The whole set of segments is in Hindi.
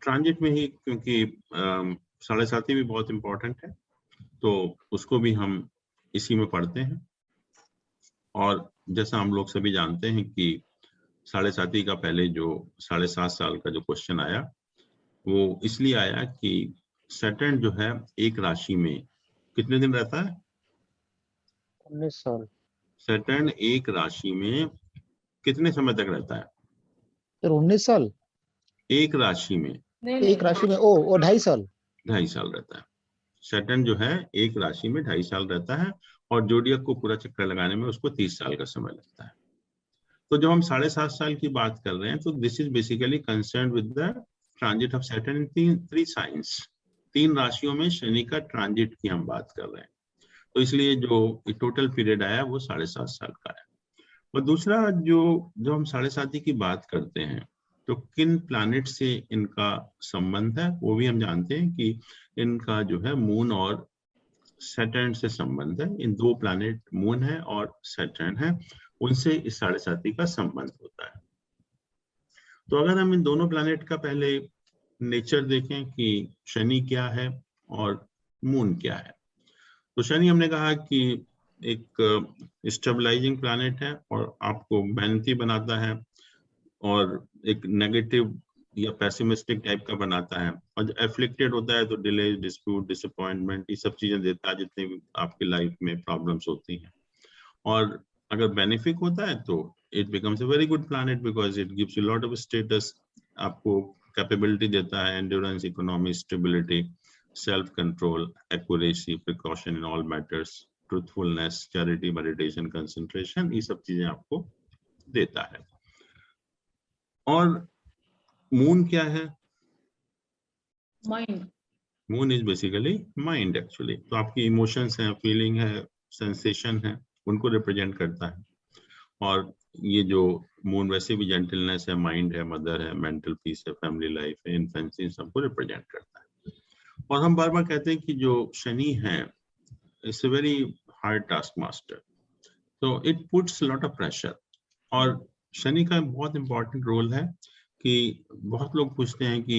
ट्रांजिट में ही, क्योंकि साढ़े साती भी बहुत इंपॉर्टेंट है, तो उसको भी हम इसी में पढ़ते हैं। और जैसा हम लोग सभी जानते हैं कि साढ़े साती का पहले जो 7.5 साल का जो क्वेश्चन आया, वो इसलिए आया कि सैटर्न जो है एक राशि में कितने दिन रहता है? 19 साल। सैटर्न एक राशि में कितने समय तक रहता है? सर 19 साल एक राशि में, एक राशि में ओ 2.5 साल। 2.5 साल रहता है। सैटर्न जो है एक राशि में 2.5 साल रहता है, और जोडियक को पूरा चक्कर लगाने में उसको 30 साल का समय लगता है। तो जब हम 7.5 साल की बात कर रहे हैं, तो this is basically concern with the transit of Saturn in 3 science. 3 राशियों में शनि का ट्रांजिट की हम बात कर रहे हैं, तो इसलिए जो टोटल पीरियड आया वो 7.5 साल का है। और दूसरा, जो हम साढ़े साती की बात करते हैं, तो किन प्लैनेट से इनका संबंध है वो भी हम जानते हैं कि इनका जो है मून और सैटर्न से संबंध है। इन 2 प्लैनेट मून है और सैटर्न है, उनसे इस साढ़े साती का संबंध होता है। तो अगर हम इन दोनों प्लैनेट का पहले नेचर देखें कि शनि क्या है और मून क्या है, तो शनि हमने कहा कि एक स्टेबलाइजिंग प्लैनेट है और आपको मेहनती बनाता है, और एक नेगेटिव या पेसिमिस्टिक टाइप का बनाता है, और जब एफ्लिक्टेड होता है तो डिले, डिस्प्यूट, डिसअपॉइंटमेंट, ये सब चीजें देता है जितनी भी आपकी लाइफ में प्रॉब्लम्स होती हैं। और अगर बेनिफिक होता है तो it becomes a very good planet because it gives you lot of status, आपको कैपेबिलिटी देता है, endurance, economy, stability, self control, accuracy, precaution in all matters, truthfulness, charity, meditation, concentration, ये सब चीजें आपको देता है। और मून क्या है? Mind. Moon is basically mind actually. तो आपकी इमोशंस हैं, फीलिंग है, सेंसेशन है, उनको रिप्रेजेंट करता है। और ये जो मून वैसे भी जेंटलनेस है, माइंड है, मदर है, मेंटल पीस है, फैमिली लाइफ है, इन्फेंसी, सबको रिप्रेजेंट करता है। और हम बार बार कहते हैं कि जो शनि है it's a very hard task master, तो it puts lot of pressure. और शनि का बहुत इंपॉर्टेंट रोल है कि बहुत लोग पूछते हैं कि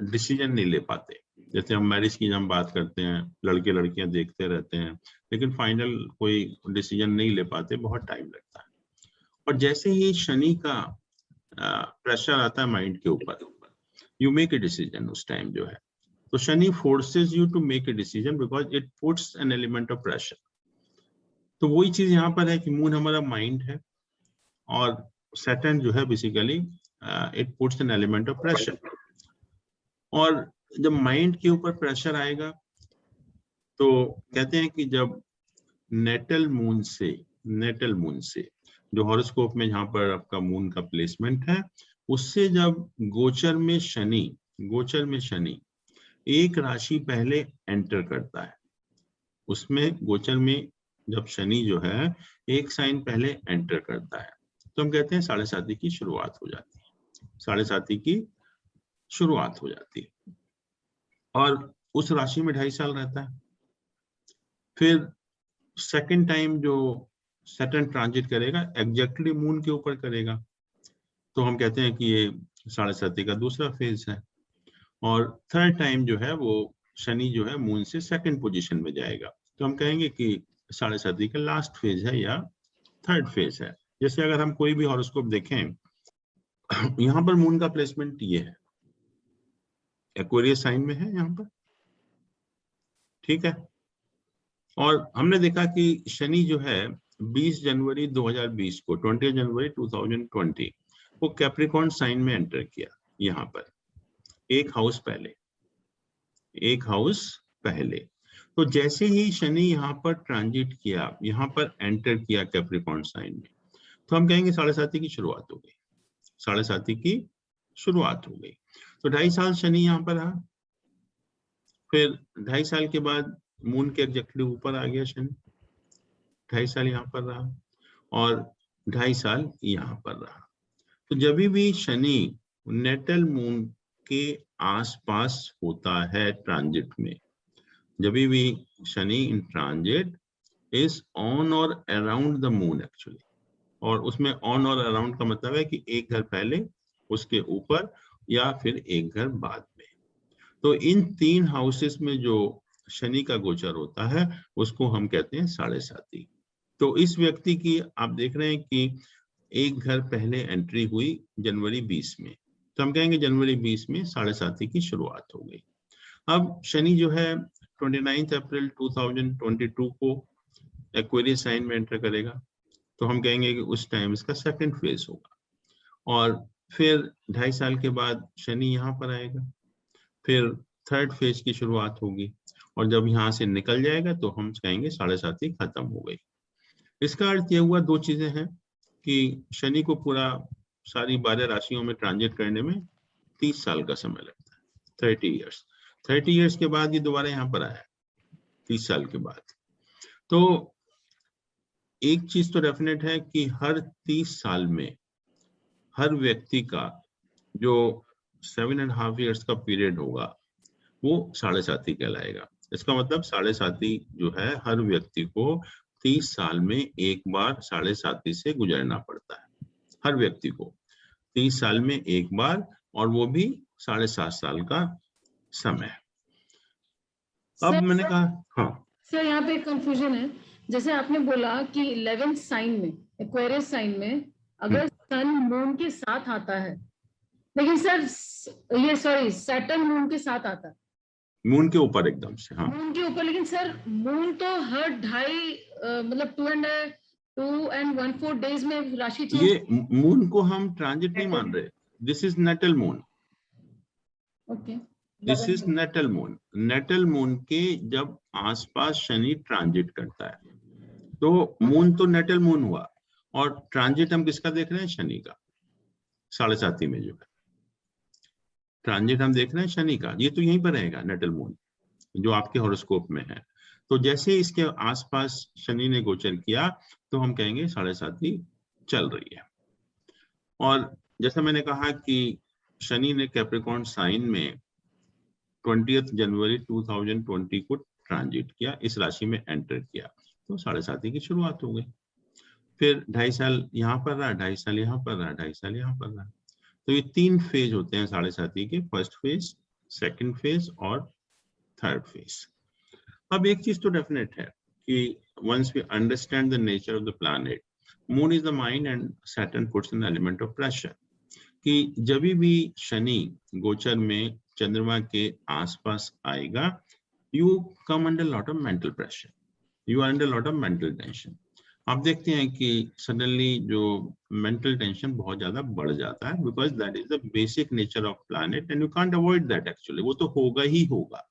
डिसीजन नहीं ले पाते। जैसे हम मैरिज की जब हम बात करते हैं, लड़के लड़कियां देखते रहते हैं, लेकिन फाइनल कोई डिसीजन नहीं ले पाते, बहुत टाइम लगता है। और जैसे ही शनि का प्रेशर आता है माइंड के ऊपर, यू मेक ए डिसीजन उस टाइम जो है। तो Shani forces you to make a decision because it puts an element of pressure. तो वही चीज यहाँ पर है कि मून हमारा माइंड है, और सैटर्न जो है basically it puts an element of pressure. और जब माइंड के ऊपर प्रेशर आएगा, तो कहते हैं कि जब नेटल मून से जो हॉरोस्कोप में जहां पर आपका मून का प्लेसमेंट है, उससे जब गोचर में शनि एक राशि पहले एंटर करता है, उसमें गोचर में जब शनि जो है एक साइन पहले एंटर करता है, तो हम कहते हैं साढ़े साती की शुरुआत हो जाती है। साढ़े साती की शुरुआत हो जाती है, और उस राशि में 2.5 साल रहता है। फिर सेकंड टाइम जो सैटर्न ट्रांजिट करेगा एग्जैक्टली मून के ऊपर करेगा, तो हम कहते हैं कि ये साढ़े साती का दूसरा फेज है। और थर्ड टाइम जो है वो शनि जो है मून से सेकंड पोजीशन में जाएगा, तो हम कहेंगे कि साढ़े साती का लास्ट फेज है या थर्ड फेज है। जैसे अगर हम कोई भी हॉरोस्कोप देखें, यहाँ पर मून का प्लेसमेंट ये है, एक्वेरियस साइन में है यहाँ पर, ठीक है। और हमने देखा कि शनि जो है 20 जनवरी 2020 को 20 जनवरी 2020 वो कैप्रिकॉर्न साइन में एंटर किया, यहाँ पर एक हाउस पहले। तो जैसे ही शनि यहाँ पर ट्रांजिट किया, यहाँ पर एंटर किया कैप्रिकॉर्न साइन में, तो हम कहेंगे साढ़े साती की शुरुआत हो गई, साढ़े साती की शुरुआत हो गई। तो 2.5 साल शनि यहाँ पर रहा, फिर 2.5 साल के बाद मून के एग्जैक्टली ऊपर आ गया शनि, 2.5 साल यहाँ पर रहा और 2.5 साल यहाँ पर रहा। तो जब भी शनि नेटल मून के आसपास होता है ट्रांजिट में, जब भी Shani in transit is on और अराउंड द मून एक्चुअली, और उसमें ऑन और अराउंड का मतलब है कि एक घर पहले, उसके ऊपर, या फिर एक घर बाद में। तो इन 3 हाउसेस में जो शनि का गोचर होता है उसको हम कहते हैं साढ़े साती। तो इस व्यक्ति की आप देख रहे हैं कि एक घर पहले एंट्री हुई जनवरी 20 में, तो हम कहेंगे जनवरी 20 में साढ़े साती की शुरुआत हो गई। अब शनि जो है 29 अप्रैल 2022 को एक्वेरियस साइन में एंटर करेगा, तो हम कहेंगे कि उस टाइम इसका सेकंड फेज होगा। और फिर 2.5 साल के बाद शनि यहाँ पर आएगा, फिर थर्ड फेज की शुरुआत होगी, और जब यहाँ से निकल जाएगा तो हम कहेंगे साढ़े साती खत्म हो गई। इसका अर्थ ये हुआ, 2 चीजें हैं कि शनि को पूरा सारी 12 राशियों में ट्रांजिट करने में 30 साल का समय लगता है, 30 ईयर्स। 30 ईयर्स के बाद ये दोबारा यहाँ पर आया 30 साल के बाद। तो एक चीज तो डेफिनेट है कि हर 30 साल में हर व्यक्ति का जो 7.5 ईयर्स का पीरियड होगा वो साढ़े साती कहलाएगा। इसका मतलब साढ़े साती जो है हर व्यक्ति को 30 साल में एक बार साढ़े साती से गुजरना पड़ता है, हर व्यक्ति को 30 साल में एक बार, और वो भी 7.5 साल का समय। अब मैंने कहा हाँ सर, यहाँ पे एक कंफ्यूजन है। जैसे आपने बोला कि 11th साइन में, एक्वेरियस साइन में अगर सन मून के साथ आता है, लेकिन सर ये सॉरी सैटर्न मून के साथ आता है, मून के ऊपर एकदम से, हाँ मून के ऊपर, लेकिन सर मून तो हर 2.5 मतलब 2.14 डेज में राशि चेंज। ये मून को हम ट्रांजिट नहीं मान रहे, this is natal moon. Okay, this is natal moon. Natal moon के जब आसपास शनि ट्रांजिट करता है तो मून तो नेटल मून हुआ, और ट्रांजिट हम किसका देख रहे हैं, शनि का। साढ़े साती में जो है ट्रांजिट हम देख रहे हैं शनि का, ये तो यहीं पर रहेगा नेटल मून जो आपके हॉरोस्कोप में है। तो जैसे इसके आसपास शनि ने गोचर किया तो हम कहेंगे साढ़े साती चल रही है। और जैसा मैंने कहा कि शनि ने कैप्रिकॉर्न साइन में 20 जनवरी 2020 को ट्रांजिट किया, इस राशि में एंटर किया, तो साढ़े साती की शुरुआत हो गई। फिर 2.5 साल यहाँ पर रहा, 2.5 साल यहाँ पर रहा, 2.5 साल यहाँ पर रहा। तो ये 3 फेज होते हैं साढ़े साती के, फर्स्ट फेज, सेकंड फेज और थर्ड फेज। अब एक चीज तो डेफिनेट है कि once we understand the nature of the planet, moon is the mind and Saturn puts an element of pressure, कि जब भी शनि गोचर में चंद्रमा के आसपास आएगा, you come under lot of mental pressure, you are under lot of mental tension। आप देखते हैं कि सडनली जो मेंटल टेंशन बहुत ज्यादा बढ़ जाता है, because that is the basic nature of planet and you can't avoid that actually, वो तो होगा ही होगा।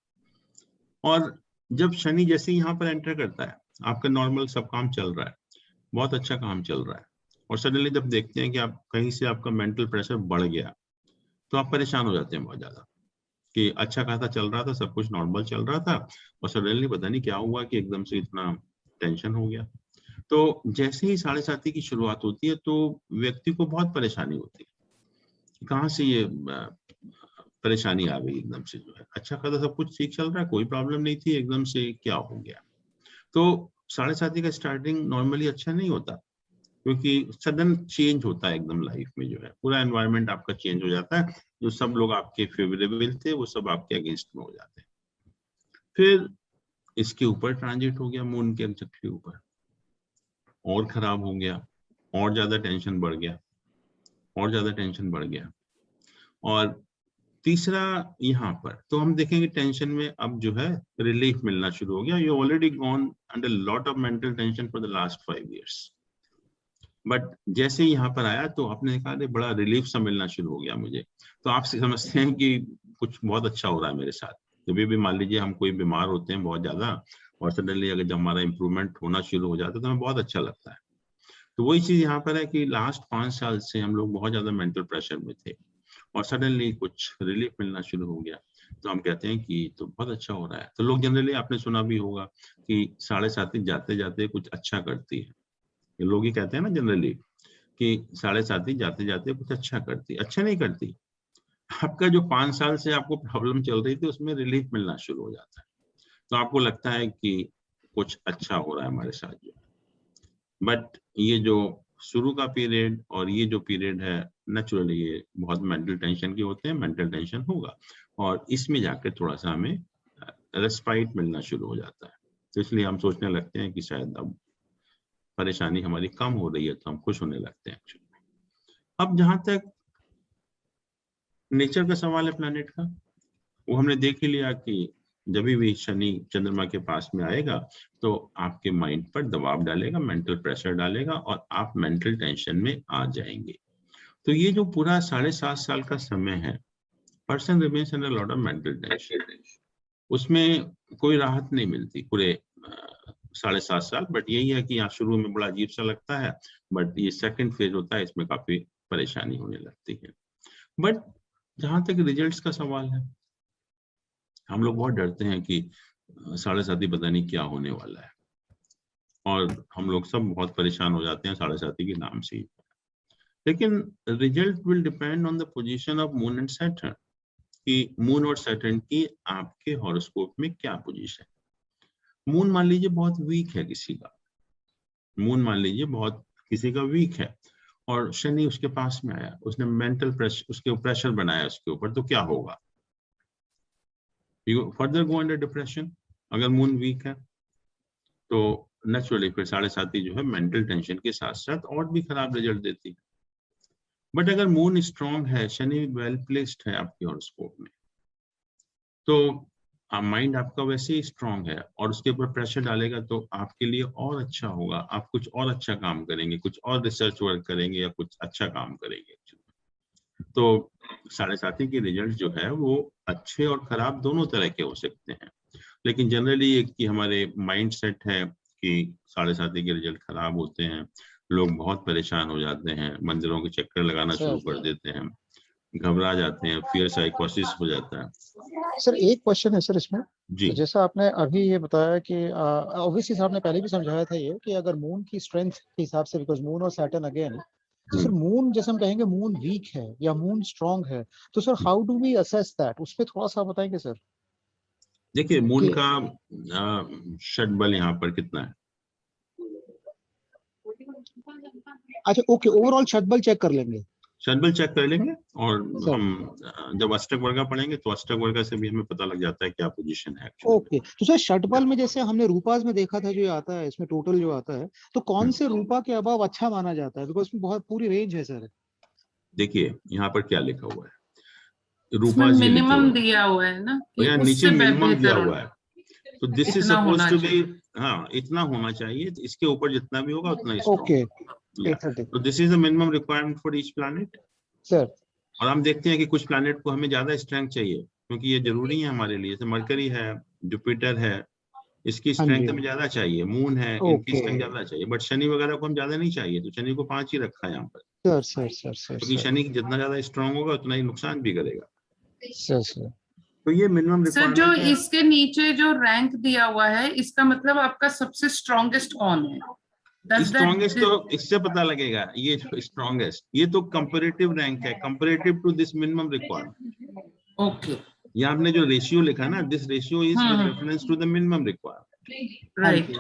और जब शनि जैसे यहाँ पर एंटर करता है, आपका नॉर्मल सब काम चल रहा है, बहुत अच्छा काम चल रहा है, और सडनली जब देखते हैं कि आप कहीं से आपका मेंटल प्रेशर बढ़ गया तो आप परेशान हो जाते हैं बहुत ज्यादा, कि अच्छा खासा चल रहा था, सब कुछ नॉर्मल चल रहा था, और सडनली पता नहीं क्या हुआ कि एकदम से इतना टेंशन हो गया। तो जैसे ही साढ़े साती की शुरुआत होती है तो व्यक्ति को बहुत परेशानी होती है, कहाँ से ये परेशानी आ गई एकदम से, जो है अच्छा खासा सब कुछ ठीक चल रहा है, कोई प्रॉब्लम नहीं थी, एकदम से क्या हो गया। तो साढ़े साती का स्टार्टिंग नॉर्मली अच्छा नहीं होता, क्योंकि सडन चेंज होता है एकदम लाइफ में, जो है पूरा एनवायरनमेंट आपका चेंज हो जाता है, जो सब लोग आपके फेवरेबल थे वो सब आपके अगेंस्ट में हो जाते हैं। फिर इसके ऊपर ट्रांजिट हो गया मून के नक्षत्र के ऊपर, और खराब हो गया, और ज्यादा टेंशन बढ़ गया, और ज्यादा टेंशन बढ़ गया। और तीसरा यहाँ पर तो हम देखेंगे टेंशन में अब जो है रिलीफ मिलना शुरू हो गया। You already gone under lot of mental tension for the last 5 years, but जैसे ही यहाँ पर आया तो आपने कहा बड़ा रिलीफ सा मिलना शुरू हो गया मुझे। तो आप समझते हैं कि कुछ बहुत अच्छा हो रहा है मेरे साथ। जब भी मान लीजिए हम कोई बीमार होते हैं बहुत ज्यादा, और सडनली अगर जब हमारा इंप्रूवमेंट होना शुरू हो जाता है तो हमें बहुत अच्छा लगता है। तो वही चीज यहाँ पर है कि लास्ट 5 साल से हम लोग बहुत ज्यादा मेंटल प्रेशर में थे, और सडनली कुछ रिलीफ मिलना शुरू हो गया, तो हम कहते हैं कि तो बहुत अच्छा हो रहा है। तो लोग जनरली, आपने सुना भी होगा कि साढ़े साती जाते जाते कुछ अच्छा करती है, ये लोग ही कहते हैं ना जनरली कि साढ़े साती जाते जाते कुछ अच्छा करती है। अच्छा नहीं करती, आपका जो 5 साल से आपको प्रॉब्लम चल रही थी उसमें रिलीफ मिलना शुरू हो जाता है, तो आपको लगता है कि कुछ अच्छा हो रहा है हमारे साथ। जो बट ये जो शुरू का पीरियड और ये जो पीरियड है नेचुरली ये बहुत मेंटल टेंशन के होते हैं, मेंटल टेंशन होगा और इसमें जाकर थोड़ा सा हमें रेस्पाइट मिलना शुरू हो जाता है। तो इसलिए हम सोचने लगते हैं कि शायद अब परेशानी हमारी कम हो रही है, तो हम खुश होने लगते हैं एक्चुअली। अब जहां तक नेचर का सवाल है प्लैनेट का, वो हमने देख ही लिया कि जब भी शनि चंद्रमा के पास में आएगा तो आपके माइंड पर दबाव डालेगा, मेंटल प्रेशर डालेगा और आप मेंटल टेंशन में आ जाएंगे। तो ये जो पूरा 7.5 साल का समय है, person remains in a lot of mental tension, उसमें कोई राहत नहीं मिलती पूरे 7.5 साल। बट यही है कि यहाँ शुरू में बड़ा अजीब सा लगता है, बट ये सेकंड फेज होता है, इसमें काफी परेशानी होने लगती है। बट जहां तक रिजल्ट्स का सवाल है, हम लोग बहुत डरते हैं कि 7.5 पता नहीं क्या होने वाला है और हम लोग सब बहुत परेशान हो जाते हैं 7.5 के नाम से ही। लेकिन result will depend on the position of moon and Saturn, कि मून और सैटर्न की आपके हॉरोस्कोप में क्या पोजीशन है। मून मान लीजिए बहुत वीक है किसी का, मून मान लीजिए बहुत किसी का वीक है और शनि उसके पास में आया, उसने मेंटल प्रेशर, उसके प्रेशर बनाया उसके ऊपर, तो क्या होगा? You further go under depression. अगर मून वीक है तो नेचुरली फिर 7.5 जो है मेंटल टेंशन के साथ साथ और भी खराब रिजल्ट देती है। बट अगर मून स्ट्रांग है, शनि वेल प्लेस्ड है आपके हॉरोस्कोप में, तो माइंड आपका वैसे ही स्ट्रांग है और उसके ऊपर प्रेशर डालेगा तो आपके लिए और अच्छा होगा, आप कुछ और अच्छा काम करेंगे, कुछ और रिसर्च वर्क करेंगे या कुछ अच्छा काम करेंगे। तो 7.5 के रिजल्ट जो है वो अच्छे और खराब दोनों तरह के हो सकते हैं, लेकिन जनरली एक कि हमारे माइंड सेट है कि 7.5 के रिजल्ट खराब होते हैं, लोग बहुत परेशान हो जाते हैं, मंदिरों के चक्कर लगाना शुरू कर देते हैं, घबरा जाते हैं, फियर साइकोसिस हो जाता है। सर एक क्वेश्चन है सर इसमें, जी। तो जैसा आपने अभी ये बताया कि ऑब्वियसली सर आपने पहले भी समझाया था ये कि अगर मून की स्ट्रेंथ के हिसाब से, बिकॉज मून और सैटर्न अगेन, तो सर मून जैसे हम कहेंगे मून वीक है या मून स्ट्रांग है, तो sir how do we assess that, उस पर थोड़ा सा बताएंगे सर। देखिए मून कि का षट बल यहाँ पर कितना है? अच्छा ओके, ओवरऑल शतबल चेक कर लेंगे, षट बल चेक कर लेंगे और सर हम जब अष्टक वर्गा पढ़ेंगे तो अष्टक वर्गा से भी हमें पता लग जाता है क्या पोजीशन है एक्चुअली। ओके। तो सर शतबल में जैसे हमने रूपास में देखा था, जो ये आता है इसमें टोटल जो आता है, तो कौन से रूपा के अभाव अच्छा माना जाता है, बिकॉज इसमें बहुत पूरी रेंज है सर। देखिए यहाँ पर क्या लिखा हुआ है, इसमें रूपाज ये लिखे हुए मिनिमम हैं दिया हुआ है ना और कि यहाँ नीचे उससे मिनिमम दिया बेहतर हुआ होना, है, तो दिस इज इतना सपोज होना टू बी, चाहिए। हाँ इतना होना चाहिए, तो इसके ऊपर जितना भी होगा उतना स्ट्रॉन्ग ओके होगा। 830 तो this is the minimum requirement for each planet. Sir. और हम देखते हैं कि कुछ प्लैनेट को हमें ज्यादा स्ट्रेंथ चाहिए क्योंकि ये जरूरी है हमारे लिए, जैसे मरकरी है, जुपिटर है, इसकी हाँ स्ट्रेंथ जी हमें ज्यादा चाहिए, मून है इनकी ओके स्ट्रेंथ ज्यादा चाहिए, बट शनि वगैरह को हम ज्यादा नहीं चाहिए, तो शनि को 5 ही रखा है यहाँ पर, सर क्योंकि शनि जितना ज्यादा स्ट्रांग होगा उतना ही नुकसान भी करेगा। सर। तो ये मिनिमम सर जो रिक्वायरमेंट है। इसके नीचे जो रैंक दिया हुआ है, इसका मतलब आपका सबसे स्ट्रॉन्गेस्ट कौन है? Does स्ट्रॉन्गेस्ट that- तो इससे पता लगेगा, ये स्ट्रॉन्गेस्ट, ये तो कंपैरेटिव रैंक है, comparative to this minimum requirement. Okay ये आपने जो रेशियो लिखा ना, this ratio is with reference to the minimum requirement. Right.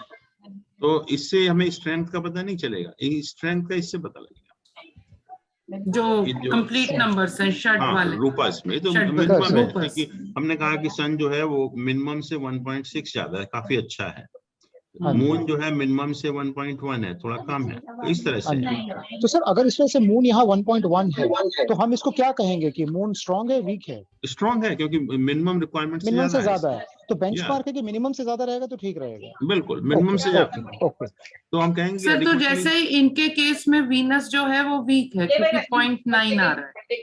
तो इससे हमें स्ट्रेंथ का पता नहीं चलेगा, स्ट्रेंथ का इससे पता लगेगा जो ये जो कंप्लीट नंबर्स हैं शर्ट हाँ वाले, रूपास में तो षट बल, मिनिमम है, रूपस। क्योंकि हमने कहा कि सन जो है वो मिनिमम से 1.6 ज्यादा है, काफी अच्छा है। हाँ जी मून जो है मिनिमम से 1.1 है, थोड़ा कम है, तो इस तरह हाँ से है। जी। तो सर अगर इसमें से मून यहाँ 1.1 है, तो हम इसको क्या कहेंगे कि मून स्ट्रांग है वीक है? स्ट्रॉन्ग है क्योंकि मिनिमम रिक्वायरमेंट से मिनिमम ज्यादा से है ज्यादा है, तो या बेंचमार्क है कि मिनिमम से ज्यादा रहेगा तो ठीक रहेगा। बिल्कुल मिनिमम से ओके ज्यादा। Okay okay. तो हम कहेंगे सर तो adequately- जैसे इनके केस में वीनस जो है वो वीक है क्योंकि 0.9 आ रहा है।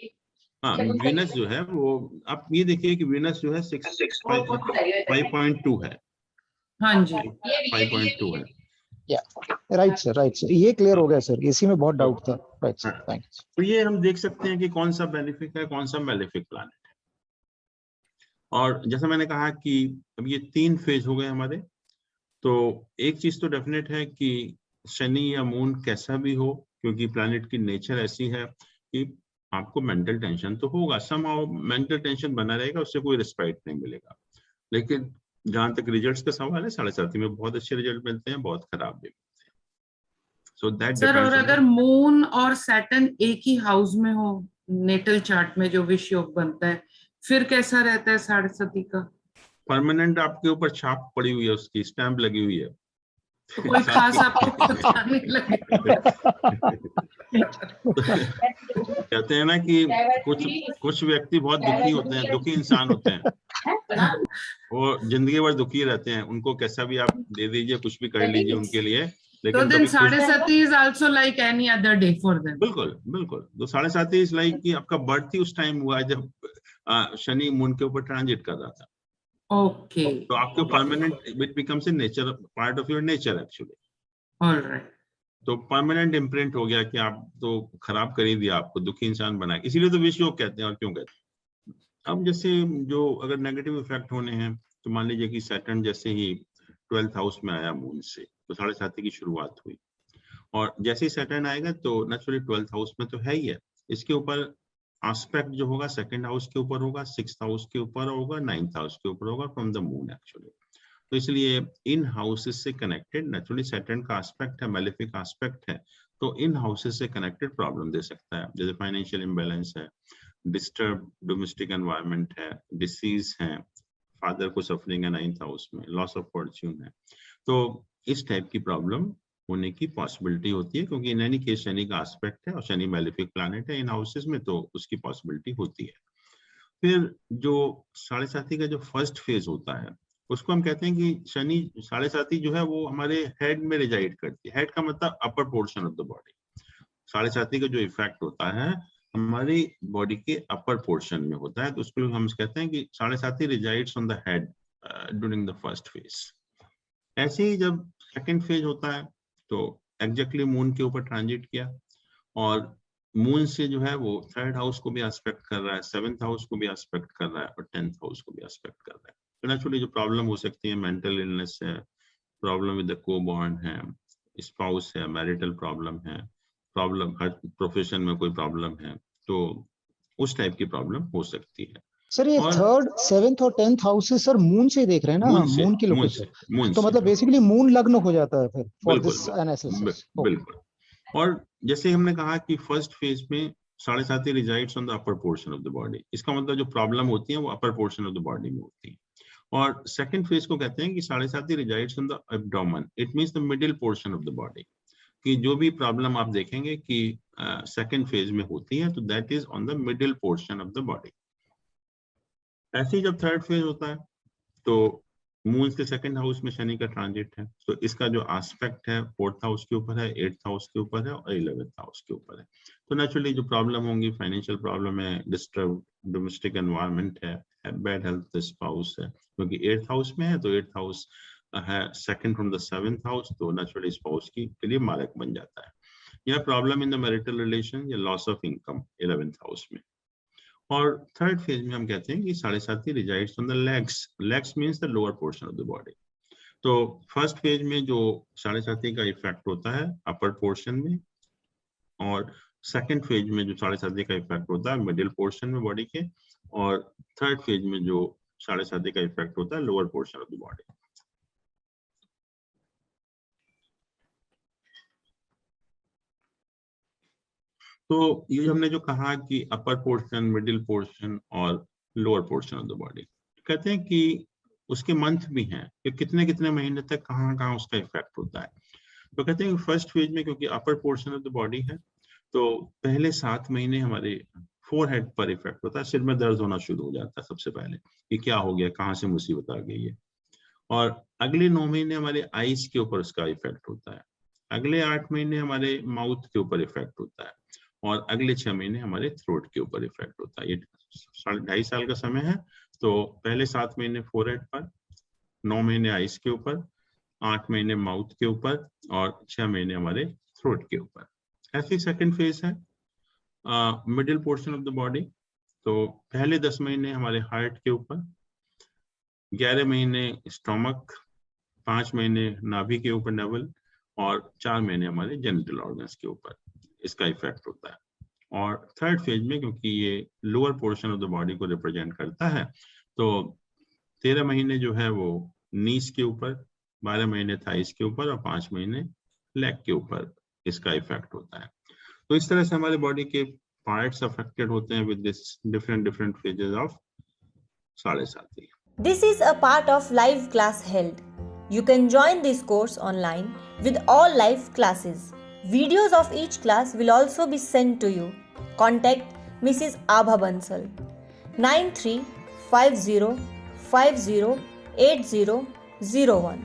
हाँ वीनस जो है वो, आप ये देखिए कि वीनस जो है 5.2 है, हाँ जी 5.2 है। या राइट सर, ये क्लियर हो गया सर, इसी में बहुत तो, डाउट था। राइट सर, हाँ, थैंक यू। तो ये हम देख सकते हैं कि कौन सा बेनिफिक है, कौन सा मेलेफिक प्लैनेट है। और जैसा मैंने कहा कि अब ये 3 फेज हो गए हमारे, तो एक चीज तो डेफिनेट है कि शनि या मून कैसा भी हो, क्योंकि प्लैनेट की नेचर ऐसी है कि आपको मेंटल टेंशन तो होगा, समहाउ मेंटल टेंशन बना रहेगा, उससे कोई रिस्पाइट नहीं मिलेगा। लेकिन जहां तक रिजल्ट्स का सवाल है, 7.5 में बहुत अच्छे रिजल्ट मिलते हैं, बहुत खराब भी मिलते हैं। So that सर, और depends on अगर मून और सैटर्न एक ही हाउस में हो नेटल चार्ट में जो विष योग बनता है, फिर कैसा रहता है साढ़े सती का? परमानेंट आपके ऊपर छाप पड़ी हुई है, उसकी स्टैंप लगी हुई है। तो कोई खास आपको पता नहीं लगेगा। कहते हैं ना कि कुछ व्यक्ति बहुत दुखी होते हैं, दुखी इंसान होते हैं, वो जिंदगी भर दुखी रहते हैं, उनको कैसा भी आप दे दीजिए, कुछ भी कर लीजिए उनके लिए, तो लेकिन देन कभी Sade Sati is also like any other day for them. बिल्कुल बिल्कुल। तो साढ़े साती इज लाइक कि आपका बर्थ ही उस टाइम हुआ है जब शनि मून के ऊपर ट्रांजिट कर रहा था। ओके, तो आपके permanent, it becomes a nature, part of your nature actually. Alright. तो परमानेंट इम्प्रिंट हो गया कि आप तो खराब कर ही दिया, आपको दुखी इंसान बना, इसीलिए तो विष योग कहते हैं। और क्यों कहते हैं? अब जैसे जो अगर नेगेटिव इफेक्ट होने हैं, तो मान लीजिए कि सैटर्न जैसे ही 12th हाउस में आया मून से, तो साढ़े साती की शुरुआत हुई। और जैसे ही सैटर्न आएगा तो नेचुरली 12th हाउस में तो है ही है, इसके ऊपर एस्पेक्ट जो होगा सेकंड हाउस के ऊपर होगा, 6th हाउस के ऊपर होगा, 9th हाउस के ऊपर होगा फ्रॉम द मून एक्चुअली। तो इसलिए इन हाउसेस से कनेक्टेड नेचुरली सैटर्न का एस्पेक्ट है, मैलेफिक एस्पेक्ट है, तो इन हाउसेस से कनेक्टेड प्रॉब्लम दे सकता है। जैसे फाइनेंशियल इम्बैलेंस है, डिस्टर्ब डोमेस्टिक एनवायरनमेंट है, डिसीज है, फादर को सफरिंग है 9th हाउस में, लॉस ऑफ फॉर्च्यून है, तो इस टाइप की प्रॉब्लम होने की पॉसिबिलिटी होती है, क्योंकि इन एनी केस शनि का एस्पेक्ट है और शनि मैलेफिक प्लैनेट है इन हाउसेस में, तो उसकी पॉसिबिलिटी होती है। फिर जो साढ़े साती का जो फर्स्ट फेज होता है, उसको हम कहते हैं कि शनि साढ़े साती जो है वो हमारे हेड में रिजाइड करती है। हेड का मतलब upper portion of the body. साढ़े साती का जो इफेक्ट होता है हमारी बॉडी के अपर पोर्शन में होता है, तो उसको हम कहते हैं कि साढ़े साती resides on the head during the first phase. ऐसे ही जब सेकंड फेज होता है तो एग्जैक्टली मून के ऊपर ट्रांजिट किया, और मून से जो है वो 3rd हाउस को भी एस्पेक्ट कर रहा है, 7th हाउस को भी एस्पेक्ट कर रहा है, और 10th हाउस को भी एस्पेक्ट कर रहा है। तो नेचुरली जो प्रॉब्लम हो सकती है, मेंटल इलनेस है, प्रॉब्लम विद द को-बॉर्न है, स्पाउस है, मैरिटल प्रॉब्लम है, प्रॉब्लम हर प्रोफेशन में कोई प्रॉब्लम है, तो उस टाइप की प्रॉब्लम हो सकती है। सर ये और 3rd, 7th और 10th हाउसेस सर मून से देख रहे हैं ना, मून हम से, मून की मून लोकेशन, से, मून तो से, मतलब बेसिकली मून लग्न हो जाता है फिर फॉर बिल्कुल दिस एनालिसिस। बिल्कुल। और जैसे हमने कहा कि फर्स्ट फेज में साढ़े साती resides on the upper portion of the body, इसका मतलब जो प्रॉब्लम होती है वो upper portion of the body में होती है। और सेकंड फेज को कहते हैं कि साढ़े साती resides on the abdomen, it means the middle portion of the body, कि जो भी प्रॉब्लम आप देखेंगे कि सेकंड फेज में होती है, तो that is on the middle portion of the body. ऐसे ही जब थर्ड फेज होता है तो मून से सेकंड हाउस में शनि का ट्रांजिट है, तो इसका जो एस्पेक्ट है 4th हाउस के ऊपर है, 8th हाउस के ऊपर है और 11th हाउस के ऊपर है। तो नेचुरली जो प्रॉब्लम होंगी, फाइनेंशियल प्रॉब्लम है, डिस्टर्ब डोमेस्टिक एनवायरनमेंट है, बैड हेल्थ स्पाउस है, क्योंकि 8th हाउस में है, तो 8th हाउस है second from the 7th house, तो नेचुरली स्पाउस की के लिए मारक बन जाता है। यह problem in the marital relation या loss of income 11th house में। और थर्ड फेज में हम कहते हैं कि साढ़े साती resides on the legs, legs means the lower portion of the body. तो फर्स्ट फेज में जो साढ़े साती का इफेक्ट होता है अपर पोर्शन में, और सेकंड फेज में जो साढ़े साती का इफेक्ट होता है मिडिल पोर्शन में बॉडी के, और थर्ड फेज में जो साढ़े साती का इफेक्ट होता है lower portion of the body. तो ये हमने जो कहा कि अपर पोर्शन, मिडिल पोर्शन और lower portion of the body, कहते हैं कि उसके मंथ भी हैं कि कितने कितने महीने तक कहाँ कहाँ उसका इफेक्ट होता है। तो कहते हैं फर्स्ट फेज में क्योंकि upper portion of the body है, तो पहले 7 महीने हमारे फोरहेड पर इफेक्ट होता है, सिर में दर्द होना शुरू हो जाता है सबसे पहले कि क्या हो गया, कहाँ से मुसीबत आ गई है। और अगले 9 महीने हमारे आईज के ऊपर उसका इफेक्ट होता है, अगले 8 महीने हमारे माउथ के ऊपर इफेक्ट होता है, और अगले 6 महीने हमारे थ्रोट के ऊपर इफेक्ट होता है। ये 2.5 साल का समय है, तो पहले 7 महीने फोरहेड पर, 9 महीने आइस के ऊपर, 8 महीने माउथ के ऊपर और 6 महीने हमारे थ्रोट के ऊपर। ऐसी सेकंड फेज है middle portion of the body. तो पहले 10 महीने हमारे हार्ट के ऊपर, 11 महीने स्टोमक, 5 महीने नाभि के ऊपर नेवल, और 4 महीने हमारे जेनिटल ऑर्गन्स के ऊपर इसका इफेक्ट होता है। और थर्ड फेज में क्योंकि ये lower portion of the body को रिप्रेजेंट करता है, तो 13 महीने जो है वो नीस के ऊपर, 12 महीने थाइस के ऊपर और 5 महीने लेग के ऊपर इसका इफेक्ट होता है। तो इस तरह से हमारे बॉडी के पार्ट्स अफेक्टेड होते हैं with this different phases of साढ़े साती। This is a part of live class held. You can join this course online with all live classes. Videos of each class will also be sent to you. Contact Mrs. Abha Bansal 9350508001.